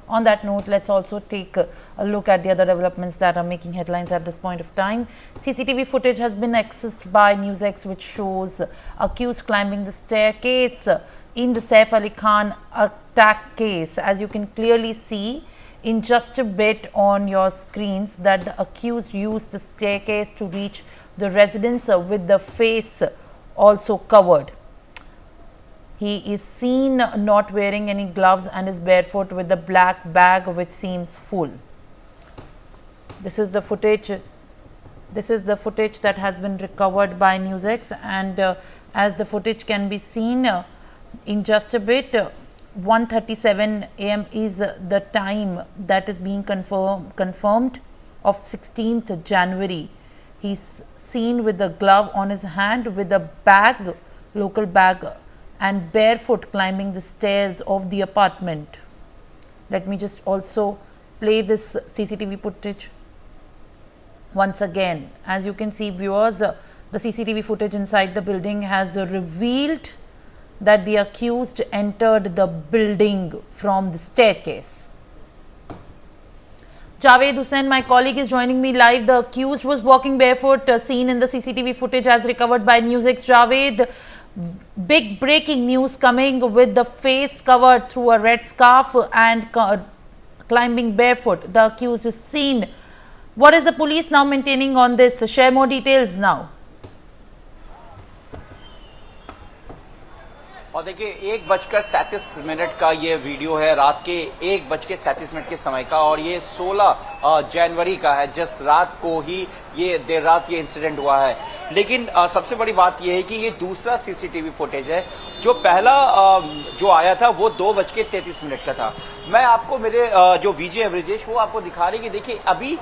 On that note, let's also take a look at the other developments that are making headlines at this point of time. CCTV footage has been accessed by NewsX, which shows accused climbing the staircase in the Saif Ali Khan attack case. As you can clearly see in just a bit on your screens, that the accused used the staircase to reach the residence with the face also covered. He is seen not wearing any gloves and is barefoot with a black bag which seems full. This is the footage. This is the footage that has been recovered by NewsX, and as the footage can be seen in just a bit, 1:37 a.m. is the time that is being confirmed of 16th January. He's seen with a glove on his hand, with a bag, local bag, and barefoot climbing the stairs of the apartment. Let me just also play this CCTV footage once again. As you can see, viewers, the CCTV footage inside the building has revealed that the accused entered the building from the staircase. Javed Hussain, my colleague, is joining me live. The accused was walking barefoot, seen in the CCTV footage as recovered by NewsX. Javed, big breaking news coming with the face covered through a red scarf and climbing barefoot. The accused is seen. What is the police now maintaining on this? Share more details now. और देखिए 1:37 का ये video है, रात के 1:37 के समय का, और ये 16 जनवरी का है, जिस रात को ही ये देर रात ये इंसिडेंट हुआ है। लेकिन सबसे बड़ी बात ये है कि ये दूसरा सीसीटीवी फुटेज है। जो पहला जो आया था वो 2:33 का था। मैं आपको मेरे जो वीजे ब्रिजेश वो आपको दिखा रही कि देखिए अभी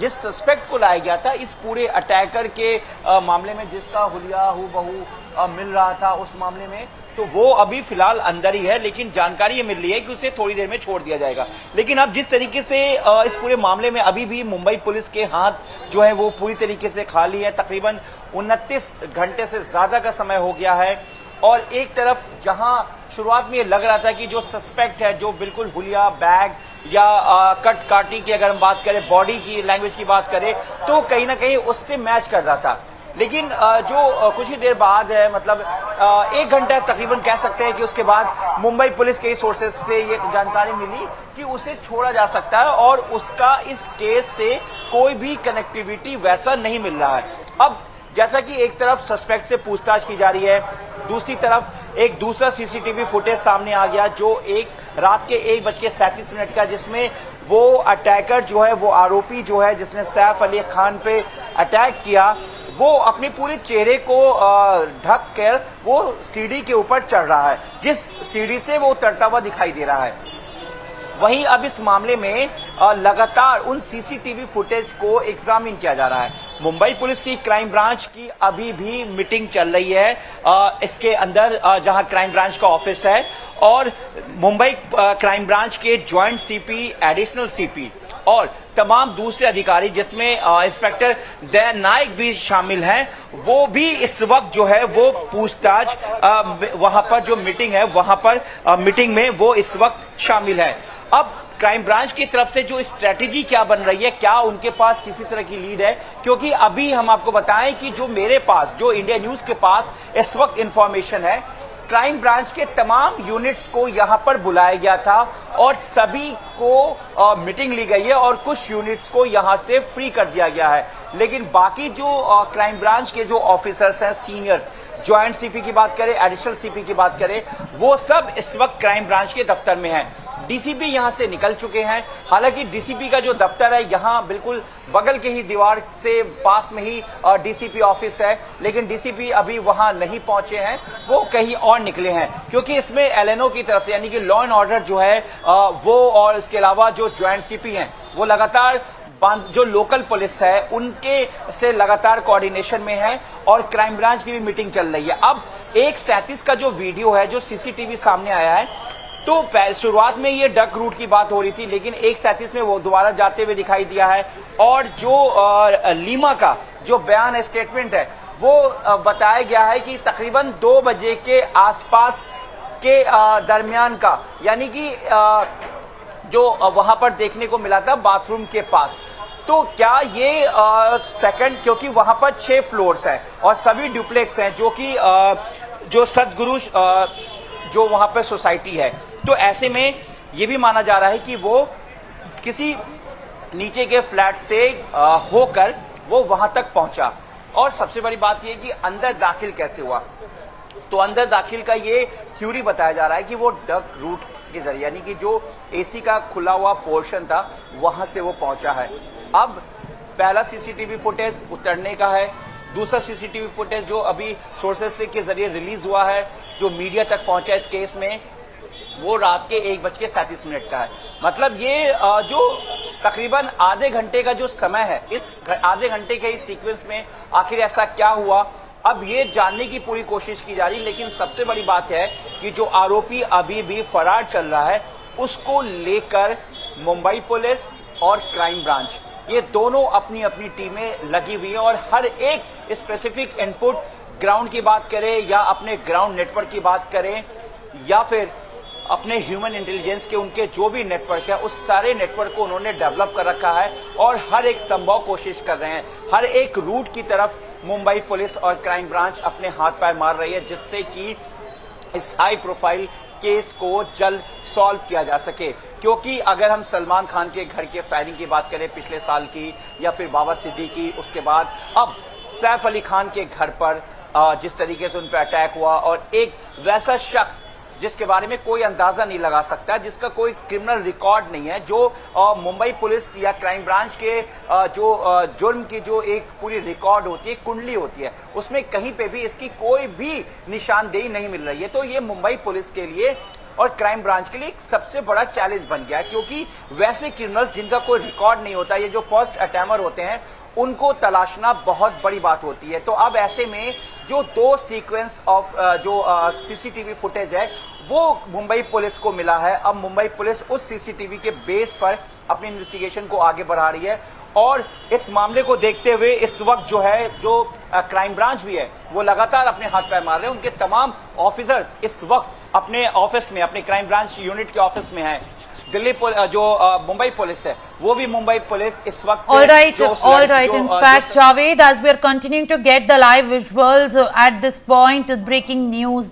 जिस सस्पेक्ट को लाया गया था इस पूरे अटैकर के मामले में, जिसका हुलिया हूबहू मिल रहा था उस मामले में, तो वो अभी फिलहाल अंदर ही है। लेकिन जानकारी ये मिल रही है कि उसे थोड़ी देर में छोड़ दिया जाएगा। लेकिन अब जिस तरीके से इस पूरे मामले में अभी भी मुंबई पुलिस के हाथ जो है वो पूरी तरीके से खाली है। तकरीबन 29 घंटे से ज्यादा का समय हो गया है, और एक तरफ जहां शुरुआत में ये लग रहा था कि जो सस्पेक्ट है, जो बिल्कुल हुलिया, बैग या कट काटी की अगर हम बात करें, बॉडी की लैंग्वेज की बात करें, तो कहीं ना कहीं उससे मैच कर रहा था। लेकिन जो कुछ ही देर बाद है, मतलब 1 घंटा तकरीबन कह सकते हैं कि उसके बाद मुंबई पुलिस के सोर्सेज से ये जानकारी मिली कि उसे छोड़ा जा सकता है, और उसका इस केस से कोई भी कनेक्टिविटी वैसा नहीं मिल रहा है। अब जैसा कि एक तरफ सस्पेक्ट से पूछताछ की जा रही है, दूसरी तरफ एक दूसरा सीसीटीवी फुटेज सामने आ गया जो रात के 1:37 का, जिसमें वो अटैकर जो है, वो आरोपी जो है जिसने सैफ अली खान पे अटैक किया, वो अपने पूरे चेहरे को ढक कर वो सीढ़ी के ऊपर चढ़ रहा है, जिस सीढ़ी से वो उतरता हुआ दिखाई दे रहा है। वहीं अब इस मामले में लगातार उन सीसीटीवी फुटेज को एग्जामिन किया जा रहा है। मुंबई पुलिस की क्राइम ब्रांच की अभी भी मीटिंग चल रही है इसके अंदर, जहां क्राइम ब्रांच का ऑफिस है, और मुंबई क्राइम ब्रांच के ज्वाइंट सीपी, एडिशनल सीपी और तमाम दूसरे अधिकारी, जिसमें इंस्पेक्टर दयान नायक भी शामिल हैं, वो भी इस वक्त जो है वो पूछताछ वहां पर जो मीटिंग है वहां पर मीटिंग में वो इस वक्त शामिल है। अब क्राइम ब्रांच की तरफ से जो स्ट्रेटेजी क्या बन रही है, क्या उनके पास किसी तरह की लीड है, क्योंकि अभी हम आपको बताएं कि जो मेरे पास, जो इंडिया न्यूज के पास इस वक्त इंफॉर्मेशन है, क्राइम ब्रांच के तमाम यूनिट्स को यहां पर बुलाया गया था और सभी को मीटिंग ली गई है, और कुछ यूनिट्स को यहां से फ्री कर दिया गया है। लेकिन बाकी जो क्राइम ब्रांच के जो ऑफिसर्स हैं, सीनियर्स, ज्वाइंट सीपी की बात करें, एडिशनल सीपी की बात करें, वो सब इस वक्त क्राइम ब्रांच के दफ्तर में हैं। डीसीपी यहां से निकल चुके हैं। हालांकि डीसीपी का जो दफ्तर है यहां बिल्कुल बगल के ही दीवार से पास में ही डीसीपी ऑफिस है, लेकिन डीसीपी अभी वहां नहीं पहुंचे हैं, वो कहीं और निकले हैं, क्योंकि इसमें एलएनओ की तरफ से, यानी कि लॉ एंड ऑर्डर जो है वो, और इसके अलावा जो ज्वाइंट सीपी हैं वो लगातार जो लोकल पुलिस है उनके से लगातार कोऑर्डिनेशन में है, और क्राइम ब्रांच की भी मीटिंग चल रही है। अब 1:37 का जो वीडियो है, जो सीसीटीवी सामने आया है, तो शुरुआत में ये डक रूट की बात हो रही थी, लेकिन 1:37 में वो दोबारा जाते हुए दिखाई दिया है, और जो लीमा का जो बयान है, स्टेटमेंट है, वो बताया गया है कि तकरीबन 2 बजे के आसपास के दरमियान का, यानी कि जो वहां पर देखने को मिला था बाथरूम के पास। तो क्या ये सेकंड, क्योंकि वहां पर 6 फ्लोर्स हैं और सभी ड्यूप्लेक्स हैं, जो कि जो सदगुरु जो वहां पर सोसाइटी है, तो ऐसे में ये भी माना जा रहा है कि वो किसी नीचे के फ्लैट से होकर वो वहां तक पहुंचा। और सबसे बड़ी बात यह कि अंदर दाखिल कैसे हुआ, तो अंदर दाखिल का ये थ्योरी बताया जा रहा है कि वो डक रूट के जरिए, यानी कि जो एसी का खुला हुआ पोर्शन था वहां से वो पहुंचा है। अब पहला सीसीटीवी फुटेज उतरने का है, दूसरा सीसीटीवी फुटेज जो अभी सोर्सेस के जरिए रिलीज हुआ है, जो मीडिया तक पहुंचा इस केस में, वो रात के 1:37 का है। मतलब ये जो तकरीबन आधे घंटे का जो समय है, इस आधे घंटे के इस सीक्वेंस में आखिर ऐसा क्या हुआ, अब ये जानने की पूरी कोशिश की जा रही। लेकिन सबसे बड़ी बात है कि जो आरोपी अभी भी फरार चल रहा है, उसको लेकर मुंबई पुलिस और क्राइम ब्रांच, ये दोनों अपनी अपनी टीमें लगी हुई हैं और हर एक स्पेसिफिक इनपुट, ग्राउंड की बात करें या अपने ग्राउंड नेटवर्क की बात करें या फिर अपने ह्यूमन इंटेलिजेंस के उनके जो भी नेटवर्क है, उस सारे नेटवर्क को उन्होंने डेवलप कर रखा है और हर एक संभव कोशिश कर रहे हैं। हर एक रूट की तरफ मुंबई पुलिस और क्राइम ब्रांच अपने हाथ पैर मार रही है, जिससे कि इस हाई प्रोफाइल केस को जल्द सॉल्व किया जा सके। क्योंकि अगर हम सलमान खान के घर के फायरिंग की बात करें पिछले साल की, या फिर बाबा सिद्दीकी, उसके बाद अब सैफ अली खान के घर पर जिस तरीके से उन पर अटैक हुआ, और एक वैसा शख्स जिसके बारे में कोई अंदाजा नहीं लगा सकता, जिसका कोई क्रिमिनल रिकॉर्ड नहीं है, जो मुंबई पुलिस या क्राइम ब्रांच के जो जुर्म की जो एक पूरी रिकॉर्ड होती है, कुंडली होती है, उसमें कहीं पे भी इसकी कोई भी निशानदेही नहीं मिल रही है। तो ये मुंबई पुलिस के लिए और क्राइम ब्रांच के लिए एक सबसे बड़ा चैलेंज बन गया है, क्योंकि वैसे क्रिमिनल्स जिनका कोई रिकॉर्ड नहीं होता, ये जो फर्स्ट अटैमर होते हैं, उनको तलाशना बहुत बड़ी बात होती है। तो अब ऐसे में जो 2 सीक्वेंस ऑफ जो सीसीटीवी फुटेज है, वो मुंबई पुलिस को मिला है। अब मुंबई पुलिस उस सीसीटीवी के बेस पर अपनी इन्वेस्टिगेशन को आगे बढ़ा रही है और इस मामले को देखते हुए इस वक्त जो है, जो क्राइम ब्रांच भी है, वो लगातार अपने हाथ पैर मार रहे हैं। उनके तमाम ऑफिसर्स इस वक्त अपने ऑफिस में, अपने क्राइम ब्रांच यूनिट के ऑफिस में हैं। दिल्ली जो मुंबई पुलिस है, वो भी मुंबई पुलिस इस वक्त all right. In fact, Javed, as we are continuing to get the live visuals at this point, breaking news